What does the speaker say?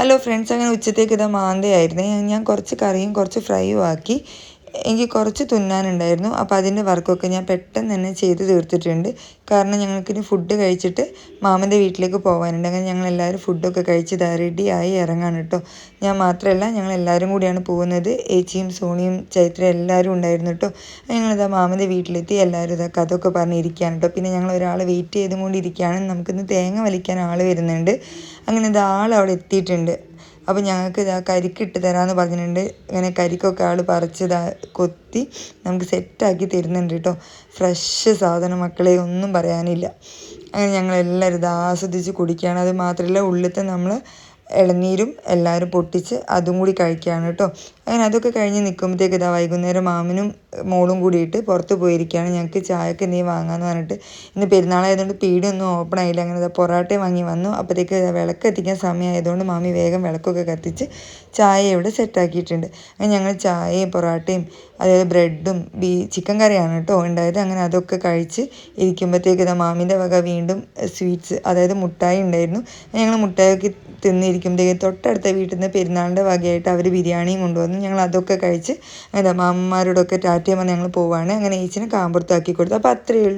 Hello friends, അങ്ങനെ ഉച്ചത്തേക്ക് ഇതാ മാന്തയായിരുന്നേ. ഞാൻ കുറച്ച് കറിയും കുറച്ച് ഫ്രൈയും ആക്കി. എനിക്ക് കുറച്ച് തുന്നാനുണ്ടായിരുന്നു. അപ്പോൾ അതിൻ്റെ വർക്കൊക്കെ ഞാൻ പെട്ടെന്ന് തന്നെ ചെയ്ത് തീർത്തിട്ടുണ്ട്. കാരണം ഞങ്ങൾക്കിനി ഫുഡ് കഴിച്ചിട്ട് മാമൻ്റെ വീട്ടിലേക്ക് പോകാനുണ്ട്. അങ്ങനെ ഞങ്ങളെല്ലാവരും ഫുഡൊക്കെ കഴിച്ച് ഇതാ റെഡിയായി ഇറങ്ങാണ് കേട്ടോ. ഞാൻ മാത്രമല്ല, ഞങ്ങളെല്ലാവരും കൂടിയാണ് പോകുന്നത്. ഏച്ചിയും സോണിയും ചൈത്ര എല്ലാവരും ഉണ്ടായിരുന്നു കേട്ടോ. ഞങ്ങളിതാ മാമൻ്റെ വീട്ടിലെത്തി. എല്ലാവരും ഇതാ കഥയൊക്കെ പറഞ്ഞിരിക്കുകയാണ് കേട്ടോ. പിന്നെ ഞങ്ങൾ ഒരാളെ വെയിറ്റ് ചെയ്തുകൊണ്ടിരിക്കുകയാണ്. നമുക്കിന്ന് തേങ്ങ വലിക്കാൻ ആൾ വരുന്നുണ്ട്. അങ്ങനെ ഇതാ ആൾ അവിടെ എത്തിയിട്ടുണ്ട്. അപ്പോൾ ഞങ്ങൾക്ക് ഇതാ കരിക്കിട്ട് തരാമെന്ന് പറഞ്ഞിട്ടുണ്ട്. ഇങ്ങനെ കരിക്കൊക്കെ ആൾ പറിച്ച് കൊത്തി നമുക്ക് സെറ്റാക്കി തരുന്നുണ്ട് കേട്ടോ. ഫ്രഷ് സാധനം മക്കളെ, ഒന്നും പറയാനില്ല. അങ്ങനെ ഞങ്ങളെല്ലാവരും ഇത് ആസ്വദിച്ച് കുടിക്കുകയാണ്. അത് മാത്രമല്ല, ഉള്ളിലത്തെ നമ്മൾ ഇളനീരും എല്ലാവരും പൊട്ടിച്ച് അതും കൂടി കഴിക്കുകയാണ് കേട്ടോ. അങ്ങനെ അതൊക്കെ കഴിഞ്ഞ് നിൽക്കുമ്പോഴത്തേക്ക് ഇതാ വൈകുന്നേരം മാമനും മോളും കൂടിയിട്ട് പുറത്ത് പോയിരിക്കുകയാണ്. ഞങ്ങൾക്ക് ചായക്ക് എന്തെങ്കിലും വാങ്ങാമെന്ന് പറഞ്ഞിട്ട്. ഇന്ന് പെരുന്നാളായതുകൊണ്ട് പീടിയൊന്നും ഓപ്പൺ ആയില്ല. അങ്ങനെ ഇതാ പൊറാട്ടയും വാങ്ങി വന്നു. അപ്പോഴത്തേക്ക് വിളക്ക് എത്തിക്കാൻ സമയമായതുകൊണ്ട് മാമി വേഗം വിളക്കൊക്കെ കത്തിച്ച് ചായ ഇവിടെ സെറ്റാക്കിയിട്ടുണ്ട്. അങ്ങനെ ഞങ്ങൾ ചായയും പൊറാട്ടയും അതായത് ബ്രെഡും ചിക്കൻ കറിയാണ് കേട്ടോ ഉണ്ടായത്. അങ്ങനെ അതൊക്കെ കഴിച്ച് ഇരിക്കുമ്പോഴത്തേക്ക് ഇതാ മാമിൻ്റെ വക വീണ്ടും സ്വീറ്റ്സ്, അതായത് മുട്ടായി ഉണ്ടായിരുന്നു. ഞങ്ങൾ മുട്ടായിയൊക്കെ തിന്നിരിക്കുമ്പോഴത്തേക്ക് തൊട്ടടുത്ത വീട്ടിൽ നിന്ന് പെരുന്നാളിൻ്റെ വകയായിട്ട് അവർ ബിരിയാണിയും കൊണ്ടുവന്നു. ഞങ്ങൾ അതൊക്കെ കഴിച്ച് എന്താ മാമ്മമാരോടൊക്കെ ടാറ്റയും പറഞ്ഞ് ഞങ്ങൾ പോവാണ്. അങ്ങനെ ഏച്ചിനെ കാമ്പുറത്താക്കി കൊടുത്തു. അപ്പോൾ അത്രയേ ഉള്ളൂ.